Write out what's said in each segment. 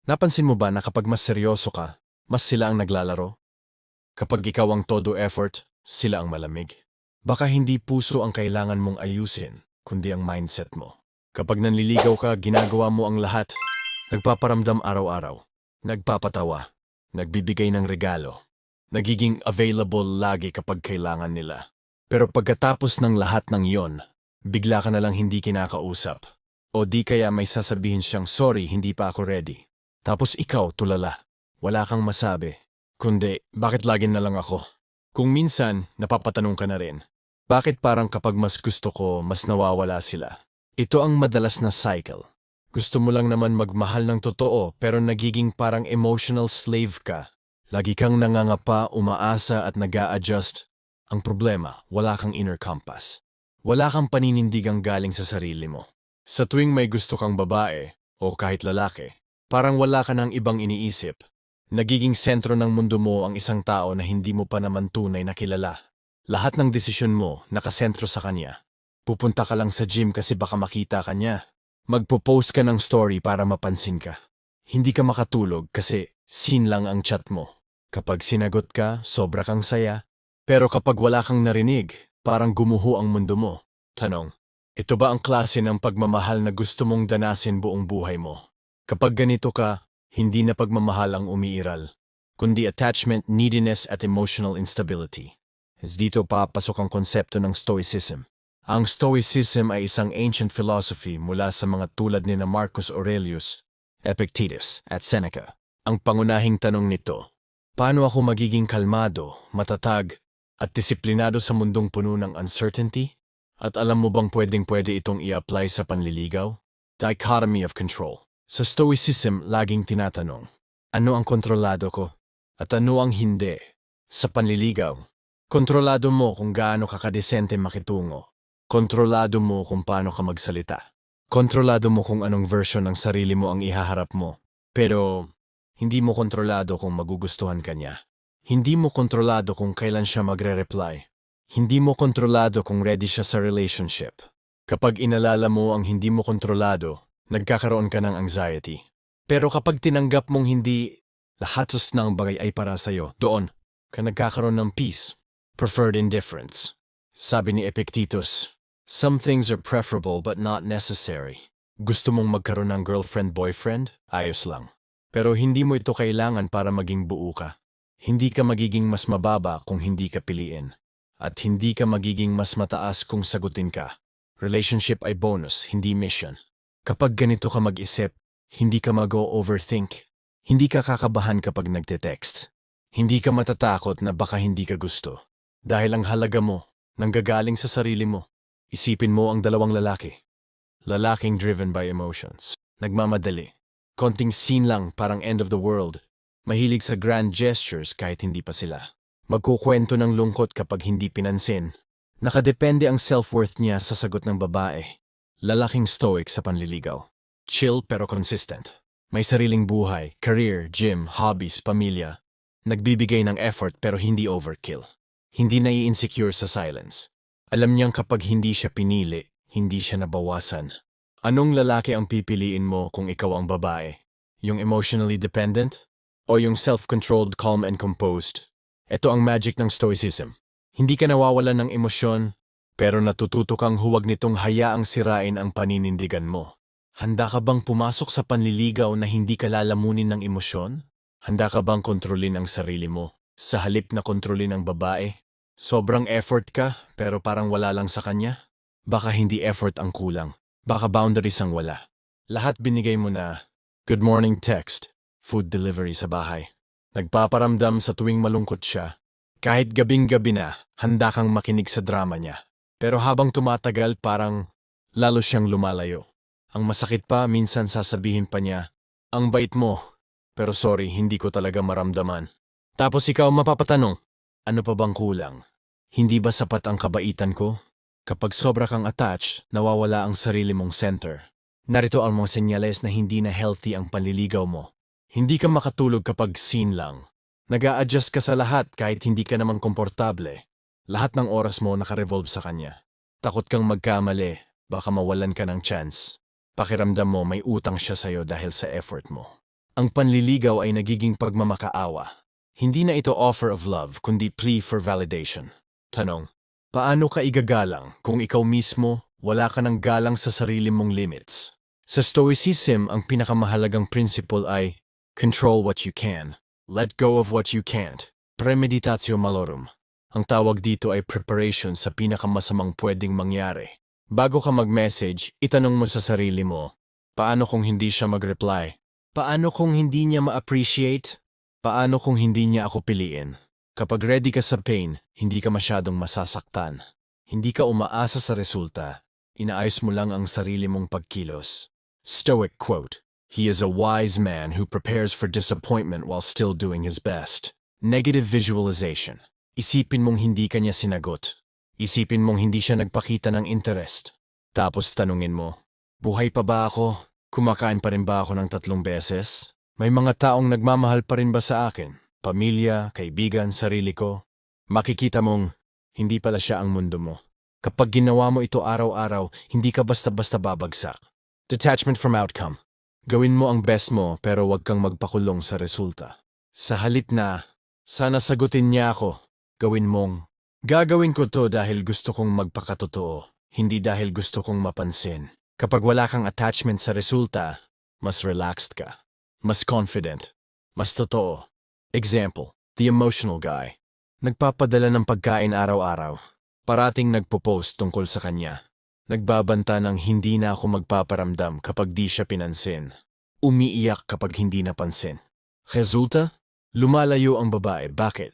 Napansin mo ba na kapag mas seryoso ka, mas sila ang naglalaro? Kapag ikaw ang todo effort, sila ang malamig. Baka hindi puso ang kailangan mong ayusin, kundi ang mindset mo. Kapag nanliligaw ka, ginagawa mo ang lahat. Nagpaparamdam araw-araw. Nagpapatawa. Nagbibigay ng regalo. Nagiging available lagi kapag kailangan nila. Pero pagkatapos ng lahat ng yon, bigla ka na lang hindi kinakausap. O di kaya may sasabihin siyang, sorry, hindi pa ako ready. Tapos ikaw, tulala. Wala kang masabi. Kundi, bakit lagi na lang ako? Kung minsan, napapatanong ka na rin. Bakit parang kapag mas gusto ko, mas nawawala sila? Ito ang madalas na cycle. Gusto mo lang naman magmahal ng totoo pero nagiging parang emotional slave ka. Lagi kang nangangapa, umaasa at nag-a-adjust. Ang problema, wala kang inner compass. Wala kang paninindigang galing sa sarili mo. Sa tuwing may gusto kang babae, o kahit lalaki, parang wala ka ng ibang iniisip. Nagiging sentro ng mundo mo ang isang tao na hindi mo pa naman tunay na kilala. Lahat ng desisyon mo nakasentro sa kanya. Pupunta ka lang sa gym kasi baka makita ka niya. Magpo-post ka ng story para mapansin ka. Hindi ka makatulog kasi seen lang ang chat mo. Kapag sinagot ka, sobra kang saya. Pero kapag wala kang narinig, parang gumuho ang mundo mo. Tanong, ito ba ang klase ng pagmamahal na gusto mong danasin buong buhay mo? Kapag ganito ka, hindi na pagmamahal ang umiiral, kundi attachment, neediness at emotional instability. Dito papasok ang konsepto ng Stoicism. Ang Stoicism ay isang ancient philosophy mula sa mga tulad ni Marcus Aurelius, Epictetus at Seneca. Ang pangunahing tanong nito, paano ako magiging kalmado, matatag, at disiplinado sa mundong puno ng uncertainty? At alam mo bang pwedeng-pwede itong i-apply sa panliligaw? Dichotomy of control. Sa Stoicism, laging tinatanong, ano ang kontrolado ko? At ano ang hindi? Sa panliligaw, kontrolado mo kung gaano ka kadesente makitungo. Kontrolado mo kung paano ka magsalita. Kontrolado mo kung anong version ng sarili mo ang ihaharap mo. Pero, hindi mo kontrolado kung magugustuhan ka niya. Hindi mo kontrolado kung kailan siya magre-reply. Hindi mo kontrolado kung ready siya sa relationship. Kapag inalala mo ang hindi mo kontrolado, nagkakaroon ka ng anxiety. Pero kapag tinanggap mong hindi lahat ng bagay ay para sa'yo, doon ka nagkakaroon ng peace, preferred indifference. Sabi ni Epictetus, some things are preferable but not necessary. Gusto mong magkaroon ng girlfriend-boyfriend? Ayos lang. Pero hindi mo ito kailangan para maging buo ka. Hindi ka magiging mas mababa kung hindi ka piliin. At hindi ka magiging mas mataas kung sagutin ka. Relationship ay bonus, hindi mission. Kapag ganito ka mag-isip, hindi ka mag-overthink. Hindi ka kakabahan kapag nagte-text. Hindi ka matatakot na baka hindi ka gusto. Dahil ang halaga mo, nanggagaling sa sarili mo. Isipin mo ang dalawang lalaki. Lalaking driven by emotions. Nagmamadali. Konting scene lang parang end of the world. Mahilig sa grand gestures kahit hindi pa sila. Magkukwento ng lungkot kapag hindi pinansin. Nakadepende ang self-worth niya sa sagot ng babae. Lalaking stoic sa panliligaw. Chill pero consistent. May sariling buhay, career, gym, hobbies, pamilya. Nagbibigay ng effort pero hindi overkill. Hindi nai-insecure sa silence. Alam niyang kapag hindi siya pinili, hindi siya nabawasan. Anong lalaki ang pipiliin mo kung ikaw ang babae? Yung emotionally dependent? O yung self-controlled, calm and composed? Ito ang magic ng Stoicism. Hindi ka nawawalan ng emosyon, pero natututo kang huwag nitong hayaang sirain ang paninindigan mo. Handa ka bang pumasok sa panliligaw na hindi ka lalamunin ng emosyon? Handa ka bang kontrolin ang sarili mo, sa halip na kontrolin ang babae? Sobrang effort ka, pero parang wala lang sa kanya? Baka hindi effort ang kulang. Baka boundaries ang wala. Lahat binigay mo na, good morning text, food delivery sa bahay. Nagpaparamdam sa tuwing malungkot siya. Kahit gabing-gabi na, handa kang makinig sa drama niya. Pero habang tumatagal, parang lalo siyang lumalayo. Ang masakit pa, minsan sasabihin pa niya, ang bait mo, pero sorry, hindi ko talaga maramdaman. Tapos ikaw mapapatanong, ano pa bang kulang? Hindi ba sapat ang kabaitan ko? Kapag sobra kang attached, nawawala ang sarili mong center. Narito ang mga senyales na hindi na healthy ang panliligaw mo. Hindi ka makatulog kapag scene lang. Nag-a-adjust ka sa lahat kahit hindi ka naman komportable. Lahat ng oras mo nakarevolve sa kanya. Takot kang magkamali, baka mawalan ka ng chance. Pakiramdam mo may utang siya sa'yo dahil sa effort mo. Ang panliligaw ay nagiging pagmamakaawa. Hindi na ito offer of love, kundi plea for validation. Tanong, paano ka igagalang kung ikaw mismo wala ka ng galang sa sarili mong limits? Sa Stoicism, ang pinakamahalagang principle ay control what you can, let go of what you can't. Premeditatio malorum. Ang tawag dito ay preparation sa pinakamasamang pwedeng mangyari. Bago ka mag-message, itanong mo sa sarili mo, paano kung hindi siya mag-reply? Paano kung hindi niya ma-appreciate? Paano kung hindi niya ako piliin? Kapag ready ka sa pain, hindi ka masyadong masasaktan. Hindi ka umaasa sa resulta. Inaayos mo lang ang sarili mong pagkilos. Stoic quote, "He is a wise man who prepares for disappointment while still doing his best." Negative visualization. Isipin mong hindi ka niya sinagot. Isipin mong hindi siya nagpakita ng interest. Tapos tanungin mo, buhay pa ba ako? Kumakain pa rin ba ako ng 3 beses? May mga taong nagmamahal pa rin ba sa akin? Pamilya, kaibigan, sarili ko? Makikita mong hindi pala siya ang mundo mo. Kapag ginawa mo ito araw-araw, hindi ka basta-basta babagsak. Detachment from outcome. Gawin mo ang best mo pero huwag kang magpakulong sa resulta. Sa halip na, sana sagutin niya ako, gawin mong, gagawin ko to dahil gusto kong magpakatotoo, hindi dahil gusto kong mapansin. Kapag wala kang attachment sa resulta, mas relaxed ka, mas confident, mas totoo. Example, the emotional guy. Nagpapadala ng pagkain araw-araw. Parating nagpo-post tungkol sa kanya. Nagbabanta ng hindi na ako magpaparamdam kapag di siya pinansin. Umiiyak kapag hindi napansin. Resulta? Lumalayo ang babae. Bakit?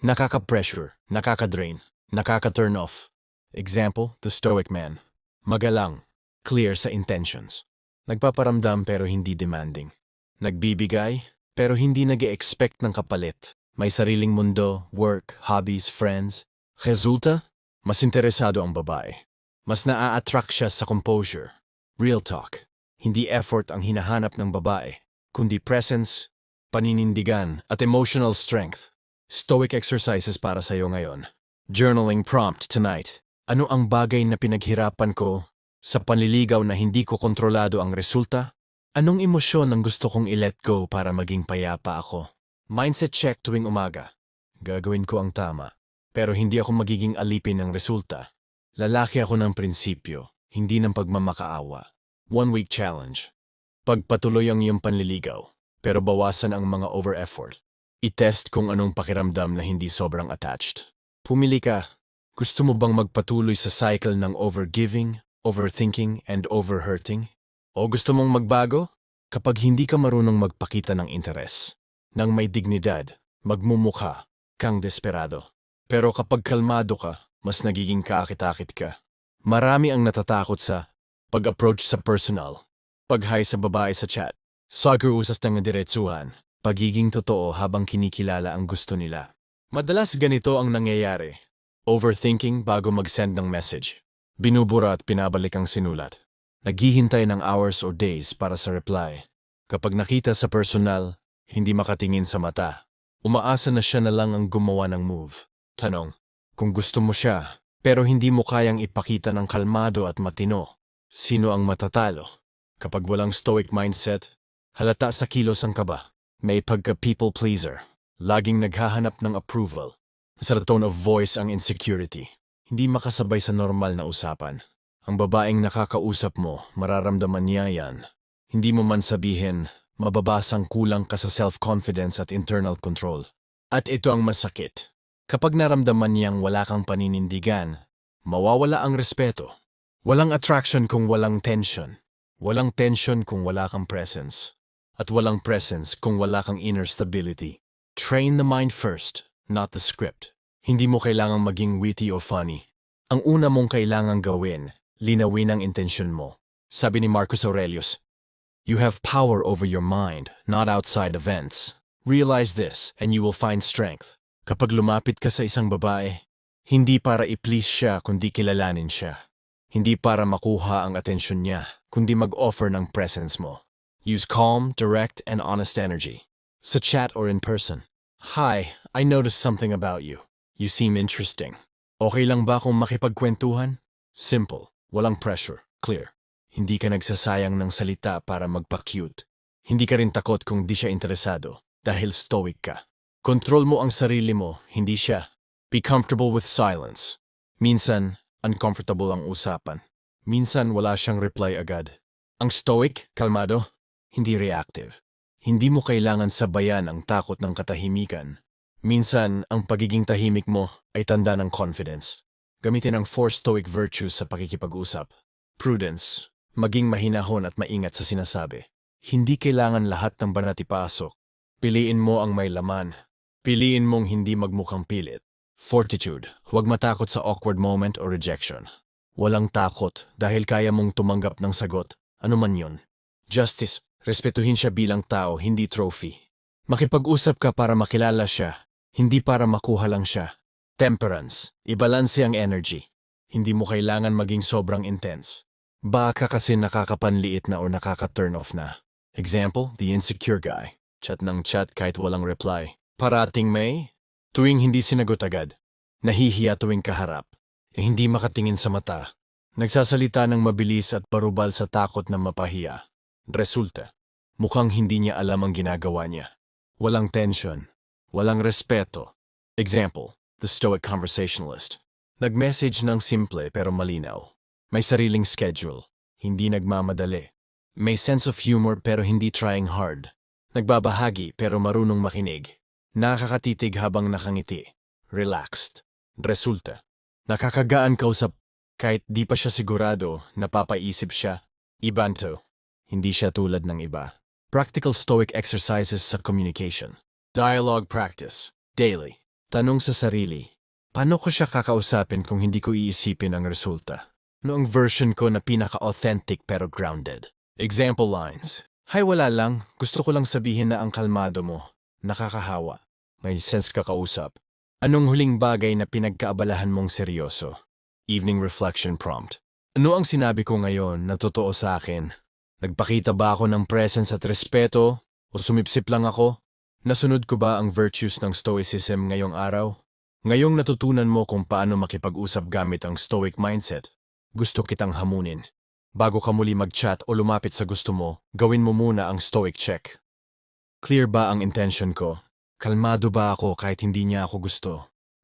Nakaka-pressure, nakaka-drain, nakaka-turn off. Example, the stoic man. Magalang, clear sa intentions. Nagpaparamdam pero hindi demanding. Nagbibigay pero hindi nag-e-expect ng kapalit. May sariling mundo, work, hobbies, friends. Resulta? Mas interesado ang babae. Mas naa-attract siya sa composure. Real talk. Hindi effort ang hinahanap ng babae, kundi presence, paninindigan, at emotional strength. Stoic exercises para sa'yo ngayon. Journaling prompt tonight. Ano ang bagay na pinaghirapan ko sa panliligaw na hindi ko kontrolado ang resulta? Anong emosyon ang gusto kong i-let go para maging payapa ako? Mindset check tuwing umaga. Gagawin ko ang tama, pero hindi ako magiging alipin ng resulta. Lalaki ako ng prinsipyo, hindi ng pagmamakaawa. 1-week challenge. Pagpatuloy ang iyong panliligaw, pero bawasan ang mga over-effort. I-test kung anong pakiramdam na hindi sobrang attached. Pumili ka. Gusto mo bang magpatuloy sa cycle ng overgiving, overthinking, and overhurting? O gusto mong magbago? Kapag hindi ka marunong magpakita ng interes, nang may dignidad, magmumukha kang desperado. Pero kapag kalmado ka, mas nagiging kaakit-akit ka. Marami ang natatakot sa pag-approach sa personal, pag-hi sa babae sa chat, usas ng diretsuhan, pagiging totoo habang kinikilala ang gusto nila. Madalas ganito ang nangyayari. Overthinking bago mag-send ng message. Binubura at pinabalik ang sinulat. Naghihintay ng hours or days para sa reply. Kapag nakita sa personal, hindi makatingin sa mata. Umaasa na siya na lang ang gumawa ng move. Tanong, kung gusto mo siya, pero hindi mo kayang ipakita ng kalmado at matino, sino ang matatalo? Kapag walang stoic mindset, halata sa kilos ang kaba. May pagka-people pleaser. Laging naghahanap ng approval. Sa tone of voice ang insecurity. Hindi makasabay sa normal na usapan. Ang babaeng nakakausap mo, mararamdaman niya yan. Hindi mo man sabihin, mababasang kulang ka sa self-confidence at internal control. At ito ang masakit. Kapag naramdaman niyang wala kang paninindigan, mawawala ang respeto. Walang attraction kung walang tension. Walang tension kung wala kang presence. At walang presence kung wala kang inner stability. Train the mind first, not the script. Hindi mo kailangang maging witty o funny. Ang una mong kailangang gawin, linawin ang intensyon mo. Sabi ni Marcus Aurelius, "You have power over your mind, not outside events. Realize this and you will find strength." Kapag lumapit ka sa isang babae, hindi para i-please siya kundi kilalanin siya. Hindi para makuha ang atensyon niya, kundi mag-offer ng presence mo. Use calm, direct, and honest energy. Sa chat or in person. "Hi, I noticed something about you. You seem interesting. Okay lang ba kung makipagkwentuhan?" Simple, walang pressure, clear. Hindi ka nagsasayang ng salita para magpa-cute. Hindi ka rin takot kung di siya interesado dahil stoic ka. Kontrol mo ang sarili mo, hindi siya. Be comfortable with silence. Minsan, uncomfortable ang usapan. Minsan, wala siyang reply agad. Ang stoic, kalmado, hindi reactive. Hindi mo kailangan sabayan ang takot ng katahimikan. Minsan, ang pagiging tahimik mo ay tanda ng confidence. Gamitin ang 4 stoic virtues sa pakikipag-usap. Prudence, maging mahinahon at maingat sa sinasabi. Hindi kailangan lahat ng banat ipasok. Piliin mo ang may laman. Piliin mong hindi magmukhang pilit. Fortitude, huwag matakot sa awkward moment o rejection. Walang takot dahil kaya mong tumanggap ng sagot, ano man yun. Justice, respetuhin siya bilang tao, hindi trophy. Makipag-usap ka para makilala siya, hindi para makuha lang siya. Temperance, ibalanse ang energy. Hindi mo kailangan maging sobrang intense. Baka kasi nakakapanliit na o nakaka-turn off na. Example, the insecure guy. Chat ng chat kahit walang reply. Parating may, tuwing hindi sinagot agad. Nahihiya tuwing kaharap. Hindi makatingin sa mata. Nagsasalita ng mabilis at barubal sa takot na mapahiya. Resulta, mukhang hindi niya alam ang ginagawa niya. Walang tension. Walang respeto. Example, the stoic conversationalist. Nag-message ng simple pero malinaw. May sariling schedule. Hindi nagmamadali. May sense of humor pero hindi trying hard. Nagbabahagi pero marunong makinig. Nakakatitig habang nakangiti. Relaxed. Resulta, nakakagaan kausap kahit di pa siya sigurado, napapaisip siya. Ibanto, hindi siya tulad ng iba. Practical stoic exercises sa communication. Dialogue practice. Daily. Tanong sa sarili, paano ko siya kakausapin kung hindi ko iisipin ang resulta? Noong version ko na pinaka-authentic pero grounded. Example lines. Hay, wala lang. Gusto ko lang sabihin na ang kalmado mo. Nakakahawa. May sense ka kausap. Anong huling bagay na pinagkaabalahan mong seryoso? Evening reflection prompt. Ano ang sinabi ko ngayon na totoo sa akin? Nagpakita ba ako ng presence at respeto? O sumipsip lang ako? Nasunod ko ba ang virtues ng stoicism ngayong araw? Ngayong natutunan mo kung paano makipag-usap gamit ang stoic mindset, gusto kitang hamunin. Bago ka muli mag-chat o lumapit sa gusto mo, gawin mo muna ang stoic check. Clear ba ang intention ko? Kalmado ba ako kahit hindi niya ako gusto?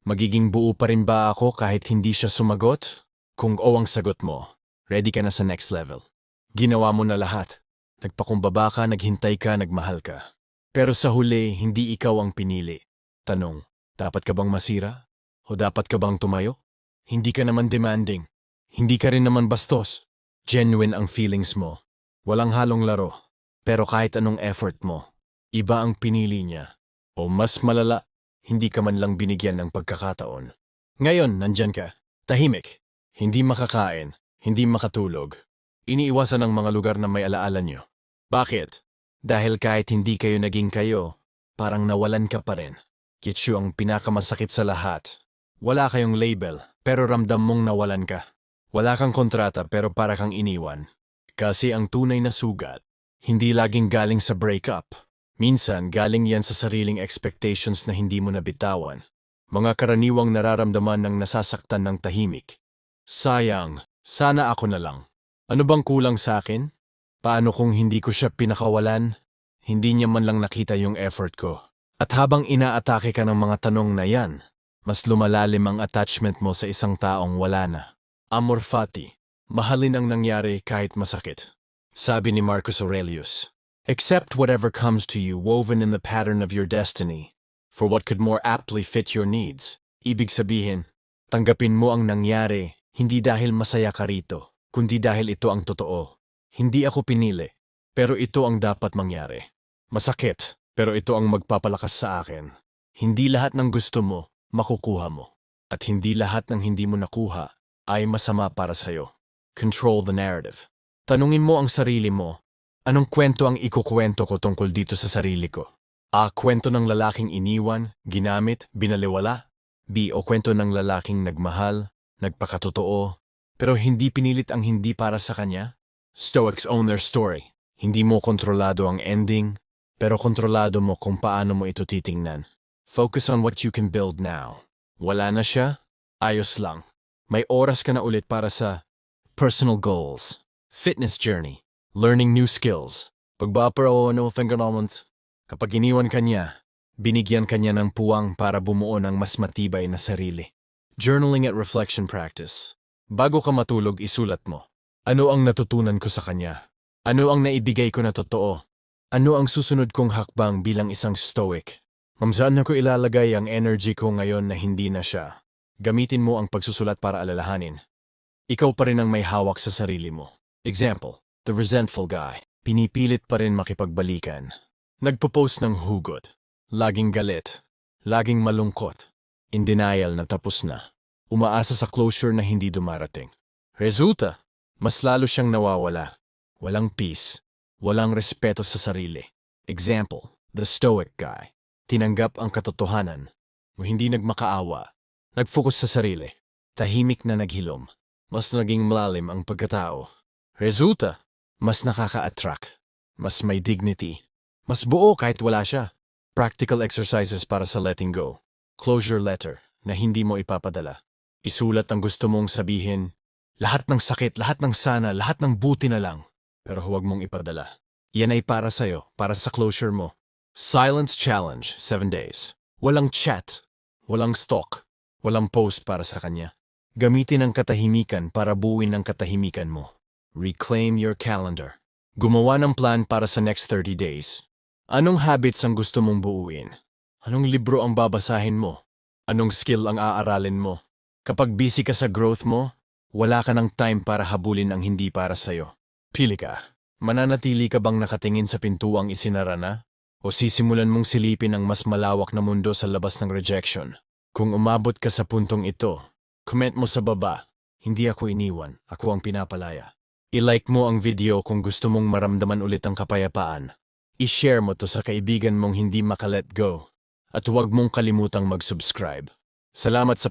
Magiging buo pa rin ba ako kahit hindi siya sumagot? Kung oo ang sagot mo, ready ka na sa next level. Ginawa mo na lahat. Nagpakumbaba ka, naghintay ka, nagmahal ka. Pero sa huli, hindi ikaw ang pinili. Tanong, dapat ka bang masira? O dapat ka bang tumayo? Hindi ka naman demanding. Hindi ka rin naman bastos. Genuine ang feelings mo. Walang halong laro. Pero kahit anong effort mo, iba ang pinili niya. O mas malala, hindi ka man lang binigyan ng pagkakataon. Ngayon, nandyan ka. Tahimik. Hindi makakain. Hindi makatulog. Iniiwasan ang mga lugar na may alaala nyo. Bakit? Dahil kahit hindi kayo naging kayo, parang nawalan ka pa rin. Kitsu ang pinakamasakit sa lahat. Wala kayong label, pero ramdam mong nawalan ka. Wala kang kontrata pero para kang iniwan. Kasi ang tunay na sugat, hindi laging galing sa breakup. Minsan, galing yan sa sariling expectations na hindi mo nabitawan. Mga karaniwang nararamdaman ng nasasaktan ng tahimik. Sayang, sana ako na lang. Ano bang kulang sa akin? Paano kung hindi ko siya pinakawalan? Hindi niya man lang nakita yung effort ko. At habang inaatake ka ng mga tanong na yan, mas lumalalim ang attachment mo sa isang taong wala na. Amor fati, mahalin ang nangyari kahit masakit. Sabi ni Marcus Aurelius, accept whatever comes to you woven in the pattern of your destiny, for what could more aptly fit your needs. Ibig sabihin, tanggapin mo ang nangyari, hindi dahil masaya ka rito, kundi dahil ito ang totoo. Hindi ako pinili, pero ito ang dapat mangyari. Masakit, pero ito ang magpapalakas sa akin. Hindi lahat ng gusto mo, makukuha mo. At hindi lahat ng hindi mo nakuha ay masama para sa'yo. Control the narrative. Tanungin mo ang sarili mo, anong kwento ang ikukwento ko tungkol dito sa sarili ko? A. Kwento ng lalaking iniwan, ginamit, binaliwala? B. O kwento ng lalaking nagmahal, nagpakatotoo, pero hindi pinilit ang hindi para sa kanya? Stoics own their story. Hindi mo kontrolado ang ending, pero kontrolado mo kung paano mo ito titingnan. Focus on what you can build now. Wala na siya? Ayos lang. May oras ka na ulit para sa personal goals, fitness journey, learning new skills, Pagbapper o no finger moments. Kapag iniwan ka niya, binigyan ka niya ng puwang para bumuo ng mas matibay na sarili. Journaling at reflection practice. Bago ka matulog, isulat mo. Ano ang natutunan ko sa kanya? Ano ang naibigay ko na totoo? Ano ang susunod kong hakbang bilang isang stoic? Saan ko ilalagay ang energy ko ngayon na hindi na siya? Gamitin mo ang pagsusulat para alalahanin. Ikaw pa rin ang may hawak sa sarili mo. Example, the resentful guy. Pinipilit pa rin makipagbalikan. Nagpo-post ng hugot. Laging galit. Laging malungkot. In denial na tapos na. Umaasa sa closure na hindi dumarating. Resulta, mas lalo siyang nawawala. Walang peace. Walang respeto sa sarili. Example, the stoic guy. Tinanggap ang katotohanan. Hindi nagmakaawa. Nag-focus sa sarili. Tahimik na naghilom. Mas naging malalim ang pagkatao. Resulta, mas nakaka-attract. Mas may dignity. Mas buo kahit wala siya. Practical exercises para sa letting go. Closure letter na hindi mo ipapadala. Isulat ang gusto mong sabihin. Lahat ng sakit, lahat ng sana, lahat ng buti na lang. Pero huwag mong ipadala. Yan ay para sa'yo, para sa closure mo. Silence challenge, 7 days. Walang chat, walang stalk, walang post para sa kanya. Gamitin ang katahimikan para buuin ang katahimikan mo. Reclaim your calendar. Gumawa ng plan para sa next 30 days. Anong habits ang gusto mong buuin? Anong libro ang babasahin mo? Anong skill ang aaralin mo? Kapag busy ka sa growth mo, wala ka ng time para habulin ang hindi para sa'yo. Pili ka. Mananatili ka bang nakatingin sa pintuang isinara na? O sisimulan mong silipin ang mas malawak na mundo sa labas ng rejection? Kung umabot ka sa puntong ito, comment mo sa baba. Hindi ako iniwan, ako ang pinapalaya. I-like mo ang video kung gusto mong maramdaman ulit ang kapayapaan. I-share mo to sa kaibigan mong hindi makalet go. At huwag mong kalimutang mag-subscribe. Salamat sa